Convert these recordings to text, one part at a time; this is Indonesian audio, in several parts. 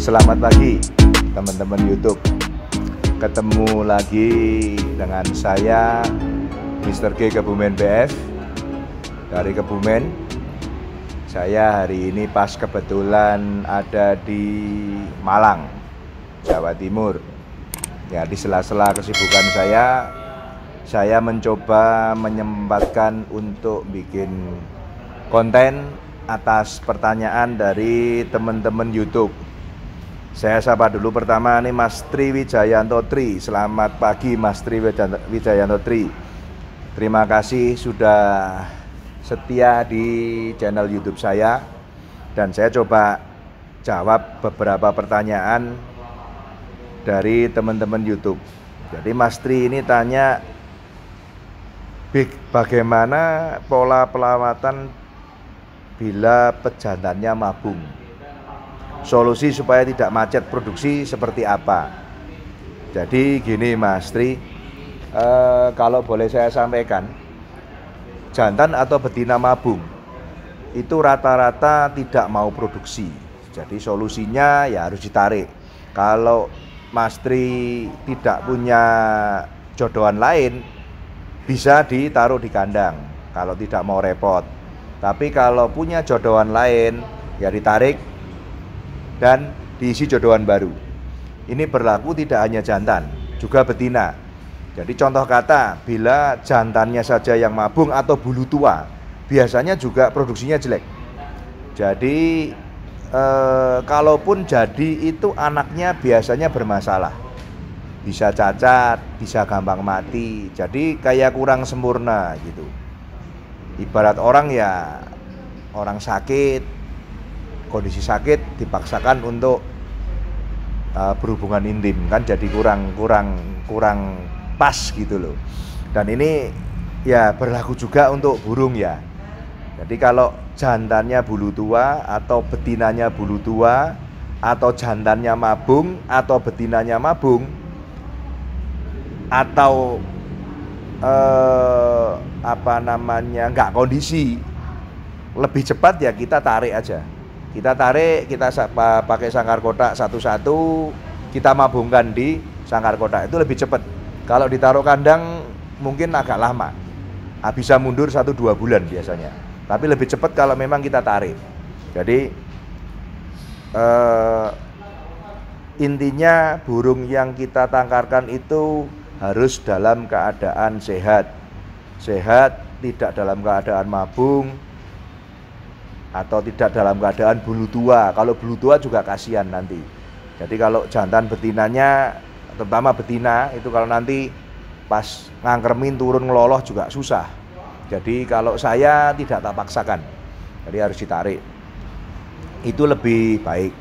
Selamat pagi teman-teman YouTube. Ketemu lagi dengan saya Mr. G Kebumen BF dari Kebumen. Saya hari ini pas kebetulan ada di Malang, Jawa Timur. Ya, di sela-sela kesibukan saya mencoba menyempatkan untuk bikin konten atas pertanyaan dari teman-teman YouTube. Saya sapa dulu pertama nih Mas Tri Wijayanto Tri. Selamat pagi Mas Tri Wijayanto Tri. Terima kasih sudah setia di channel YouTube saya. Dan saya coba jawab beberapa pertanyaan dari teman-teman YouTube. Jadi Mas Tri ini tanya, bagaimana pola perawatan bila pejantannya mabung? Solusi supaya tidak macet produksi seperti apa? Jadi gini Mas Tri, kalau boleh saya sampaikan, jantan atau betina mabung itu rata-rata tidak mau produksi. Jadi solusinya ya harus ditarik. Kalau Mas Tri tidak punya jodohan lain, bisa ditaruh di kandang kalau tidak mau repot. Tapi kalau punya jodohan lain, ya ditarik dan diisi jodohan baru. Ini berlaku tidak hanya jantan, juga betina. Jadi contoh kata, bila jantannya saja yang mabung atau bulu tua, biasanya juga produksinya jelek. Jadi kalaupun jadi itu anaknya biasanya bermasalah, bisa cacat, bisa gampang mati. Jadi kayak kurang sempurna gitu. Ibarat orang ya, orang sakit, kondisi sakit dipaksakan untuk berhubungan intim, kan jadi kurang pas gitu loh. Dan ini ya berlaku juga untuk burung ya. Jadi kalau jantannya bulu tua atau betinanya bulu tua, atau jantannya mabung atau betinanya mabung, atau nggak kondisi, lebih cepat ya kita tarik aja. Kita tarik, kita pakai sangkar kotak satu-satu, kita mabungkan di sangkar kotak, itu lebih cepat. Kalau ditaruh kandang mungkin agak lama, bisa mundur 1-2 bulan biasanya. Tapi lebih cepat kalau memang kita tarik. Jadi intinya burung yang kita tangkarkan itu harus dalam keadaan sehat. Sehat, tidak dalam keadaan mabung atau tidak dalam keadaan bulu tua. Kalau bulu tua juga kasihan nanti. Jadi kalau jantan betinanya, terutama betina, itu kalau nanti pas ngangkermin turun ngeloloh juga susah. Jadi kalau saya tidak tak paksakan, jadi harus ditarik. Itu lebih baik.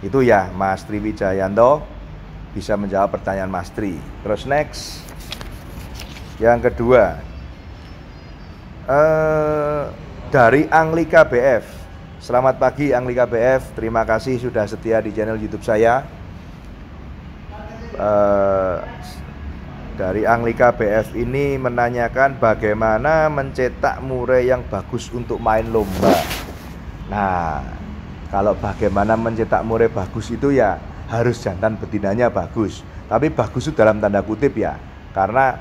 Itu ya Mas Tri Wijayanto bisa menjawab pertanyaan Mas Tri. Terus next, yang kedua, dari Anglika BF. Selamat pagi Anglika BF. Terima kasih sudah setia di channel YouTube saya. Dari Anglika BF ini menanyakan bagaimana mencetak murai yang bagus untuk main lomba. Nah, kalau bagaimana mencetak murai bagus itu ya harus jantan betinanya bagus. Tapi bagus itu dalam tanda kutip ya, karena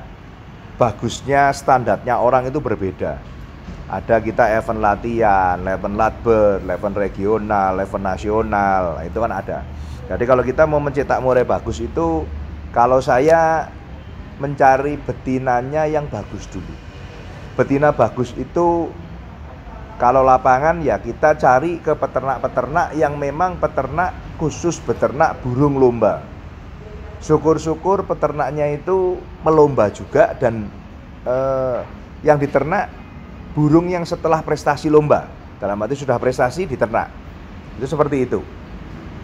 bagusnya standarnya orang itu berbeda. Ada kita event latihan, event latber, event regional, event nasional, itu kan ada. Jadi kalau kita mau mencetak murai bagus itu, kalau saya mencari betinanya yang bagus dulu. Betina bagus itu kalau lapangan ya kita cari ke peternak-peternak yang memang peternak khusus beternak burung lomba. Syukur-syukur peternaknya itu melomba juga dan yang diternak burung yang setelah prestasi lomba, dalam arti sudah prestasi diternak. Itu seperti itu.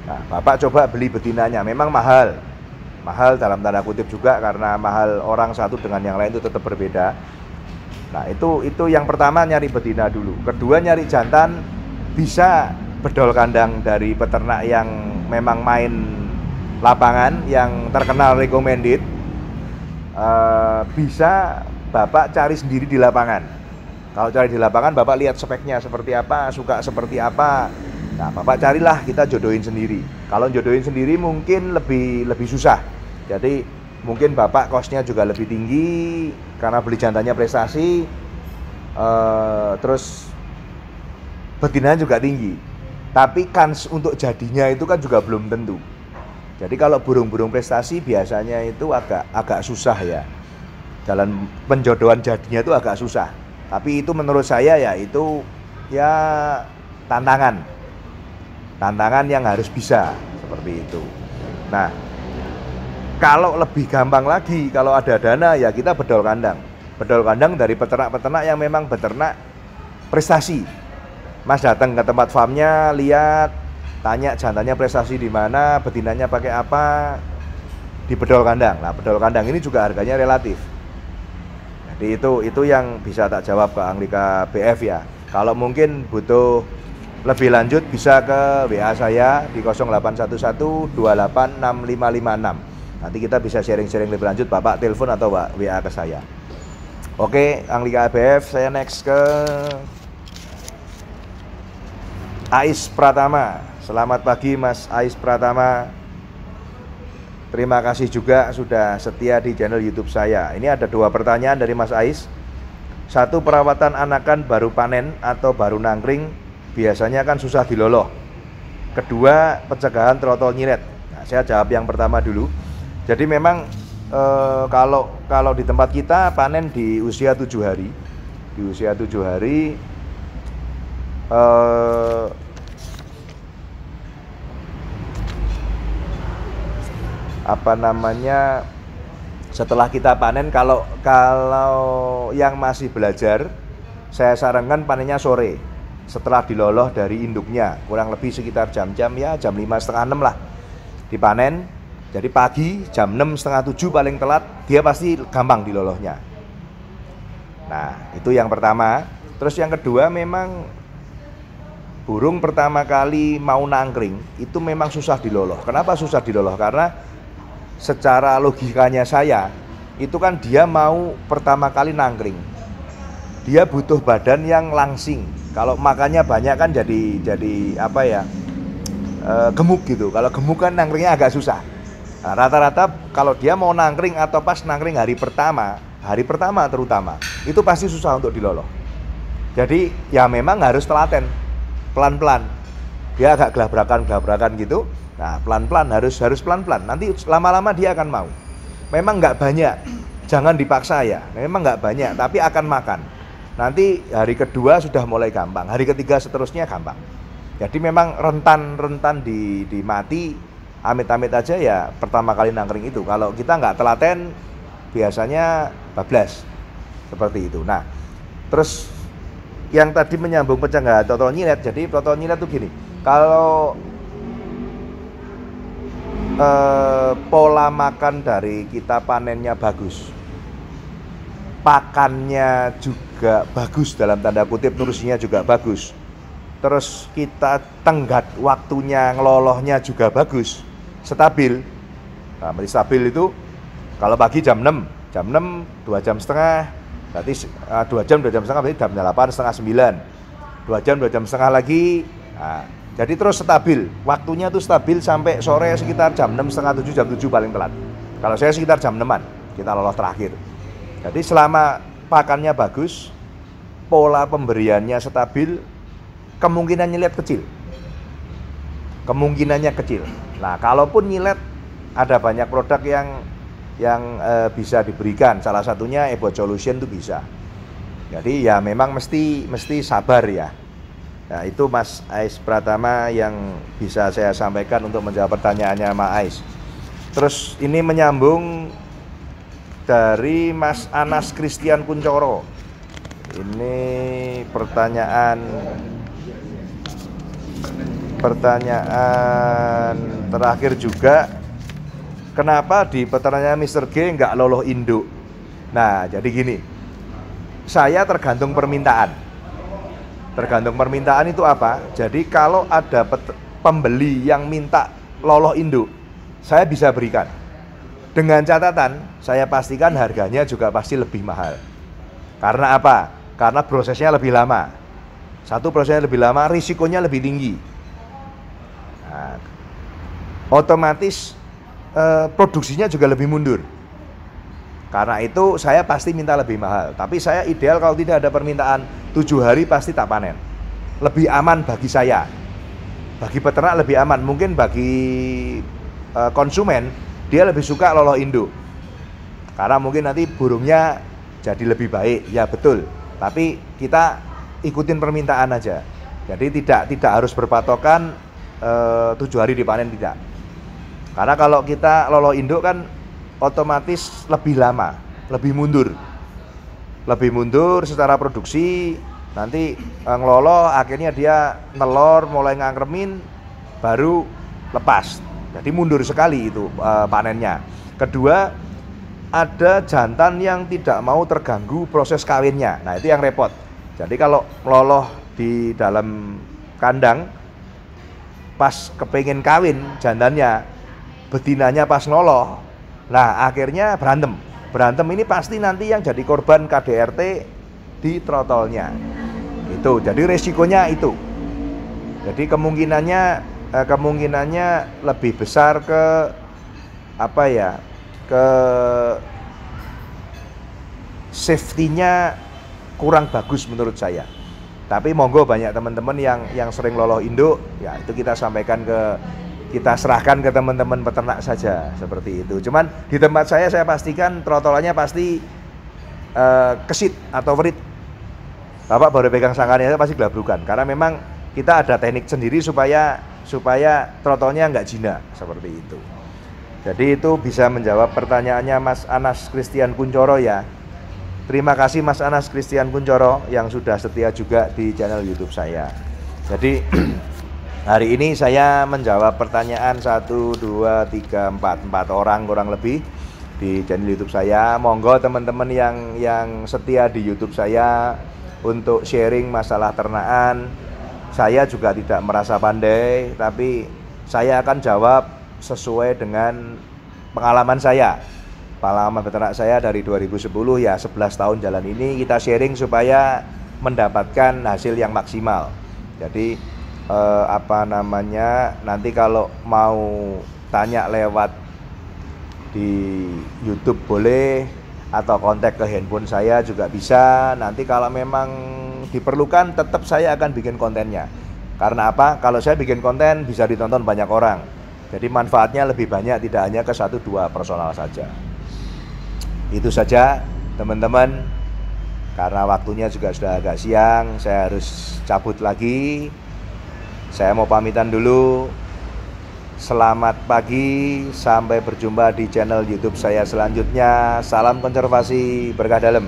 Nah, Bapak coba beli betinanya, memang mahal. Mahal dalam tanda kutip juga, karena mahal orang satu dengan yang lain itu tetap berbeda. Nah, itu yang pertama, nyari betina dulu. Kedua, nyari jantan, bisa bedol kandang dari peternak yang memang main lapangan, yang terkenal recommended. Bisa Bapak cari sendiri di lapangan. Kalau cari di lapangan, Bapak lihat speknya seperti apa, suka seperti apa. Nah, Bapak carilah, kita jodohin sendiri. Kalau jodohin sendiri mungkin lebih susah. Jadi mungkin Bapak kosnya juga lebih tinggi karena beli jantannya prestasi, terus betinanya juga tinggi. Tapi kans untuk jadinya itu kan juga belum tentu. Jadi kalau burung-burung prestasi biasanya itu agak susah ya. Jalan penjodohan jadinya itu agak susah. Tapi itu menurut saya ya itu ya tantangan yang harus bisa seperti itu. Nah, kalau lebih gampang lagi, kalau ada dana ya kita bedol kandang dari peternak-peternak yang memang beternak prestasi. Mas datang ke tempat farmnya, lihat, tanya jantannya prestasi di mana, betinanya pakai apa, di bedol kandang. Nah, bedol kandang ini juga harganya relatif. Jadi itu yang bisa tak jawab ke Anglika BF ya. Kalau mungkin butuh lebih lanjut bisa ke WA saya di 0811286556. Nanti kita bisa sharing-sharing lebih lanjut, Bapak telepon atau WA ke saya. Oke, Anglika BF, saya next ke Ais Pratama. Selamat pagi Mas Ais Pratama. Terima kasih juga sudah setia di channel YouTube saya. Ini ada 2 pertanyaan dari Mas Ais. 1, perawatan anakan baru panen atau baru nangkring biasanya kan susah diloloh. 2, pencegahan trotol nyilet. Nah, saya jawab yang pertama dulu. Jadi memang kalau di tempat kita panen di usia 7 hari. Di usia 7 hari setelah kita panen, kalau yang masih belajar, saya sarankan panennya sore setelah diloloh dari induknya, kurang lebih sekitar jam-jam ya jam 5, setengah 6 lah dipanen. Jadi pagi jam 6, setengah 7 paling telat, dia pasti gampang dilolohnya. Nah, itu yang pertama. Terus yang kedua, memang burung pertama kali mau nangkring itu memang susah diloloh. Kenapa susah diloloh? Karena secara logikanya saya, itu kan dia mau pertama kali nangkring, dia butuh badan yang langsing. Kalau makannya banyak kan jadi apa ya, gemuk gitu. Kalau gemuk kan nangkringnya agak susah. Nah, rata-rata kalau dia mau nangkring atau pas nangkring hari pertama terutama, itu pasti susah untuk diloloh. Jadi ya memang harus telaten, pelan-pelan. Dia agak gelabrakan gitu. Nah, pelan-pelan, harus pelan-pelan. Nanti lama-lama dia akan mau. Memang nggak banyak, jangan dipaksa ya. Memang nggak banyak, tapi akan makan. Nanti hari kedua sudah mulai gampang, hari ketiga seterusnya gampang. Jadi memang rentan di mati, amit-amit aja ya pertama kali nangkring itu. Kalau kita nggak telaten, biasanya bablas seperti itu. Nah, terus yang tadi menyambung pencegahan trotol nyilet. Jadi trotol nyilet itu gini, kalau pola makan dari kita panennya bagus, pakannya juga bagus dalam tanda kutip, nutrisinya juga bagus, terus kita tenggat waktunya ngelolohnya juga bagus, stabil. Nah, stabil itu kalau pagi jam 6 2 jam setengah, berarti 2 jam setengah, berarti jam 8 setengah 9, 2 jam setengah lagi. Nah, jadi terus stabil, waktunya tuh stabil sampai sore sekitar jam 6 setengah 7, jam 7 paling telat. Kalau saya sekitar jam 6-an kita lolos terakhir. Jadi selama pakannya bagus, pola pemberiannya stabil, kemungkinan nyilet kecil. Kemungkinannya kecil. Nah, kalaupun nyilet, ada banyak produk yang bisa diberikan. Salah satunya Ebot Solution itu bisa. Jadi ya memang mesti sabar ya. Nah, itu Mas Ais Pratama yang bisa saya sampaikan untuk menjawab pertanyaannya Mas Ais. Terus ini menyambung dari Mas Anas Christian Kuncoro. Ini pertanyaan terakhir juga. Kenapa di peternaknya Mr. G nggak loloh induk? Nah, jadi gini, saya tergantung permintaan. Tergantung permintaan itu apa? Jadi kalau ada pembeli yang minta loloh induk, saya bisa berikan. Dengan catatan, saya pastikan harganya juga pasti lebih mahal. Karena apa? Karena prosesnya lebih lama. Satu, prosesnya lebih lama, risikonya lebih tinggi. Nah, otomatis produksinya juga lebih mundur. Karena itu saya pasti minta lebih mahal. Tapi saya ideal kalau tidak ada permintaan 7 hari pasti tak panen. Lebih aman bagi saya. Bagi peternak lebih aman. Mungkin bagi konsumen dia lebih suka loloh induk. Karena mungkin nanti burungnya jadi lebih baik. Ya betul. Tapi kita ikutin permintaan aja. Jadi tidak harus berpatokan 7 hari dipanen, tidak. Karena kalau kita loloh induk kan otomatis lebih lama, lebih mundur secara produksi. Nanti ngeloloh akhirnya dia nelor mulai ngangremin baru lepas, jadi mundur sekali itu panennya. Kedua, ada jantan yang tidak mau terganggu proses kawinnya. Nah itu yang repot. Jadi kalau ngeloloh di dalam kandang pas kepengin kawin jantannya, betinanya pas noloh, nah akhirnya berantem ini pasti nanti yang jadi korban KDRT di trotolnya itu. Jadi resikonya itu. Jadi kemungkinannya lebih besar ke ke safety-nya kurang bagus menurut saya. Tapi monggo banyak teman-teman yang sering loloh induk, ya itu kita serahkan ke teman-teman peternak saja seperti itu. Cuman di tempat saya pastikan trotolannya pasti kesit atau werit. Bapak baru pegang sangkarnya saya pasti gelabrukan. Karena memang kita ada teknik sendiri supaya trotolnya nggak jinak seperti itu. Jadi itu bisa menjawab pertanyaannya Mas Anas Christian Kuncoro ya. Terima kasih Mas Anas Christian Kuncoro yang sudah setia juga di channel YouTube saya. Jadi hari ini saya menjawab pertanyaan 1, 2, 3, 4 orang kurang lebih di channel YouTube saya. Monggo teman-teman yang setia di YouTube saya untuk sharing masalah ternakan. Saya juga tidak merasa pandai, tapi saya akan jawab sesuai dengan pengalaman saya. Pengalaman peternak saya dari 2010 ya 11 tahun jalan ini kita sharing supaya mendapatkan hasil yang maksimal. Jadi nanti kalau mau tanya lewat di YouTube boleh, atau kontak ke handphone saya juga bisa. Nanti kalau memang diperlukan tetap saya akan bikin kontennya. Karena apa? Kalau saya bikin konten bisa ditonton banyak orang. Jadi manfaatnya lebih banyak, tidak hanya ke 1-2 personal saja. Itu saja teman-teman. Karena waktunya juga sudah agak siang, saya harus cabut lagi. Saya mau pamitan dulu. Selamat pagi, sampai berjumpa di channel YouTube saya selanjutnya. Salam konservasi, berkah dalam.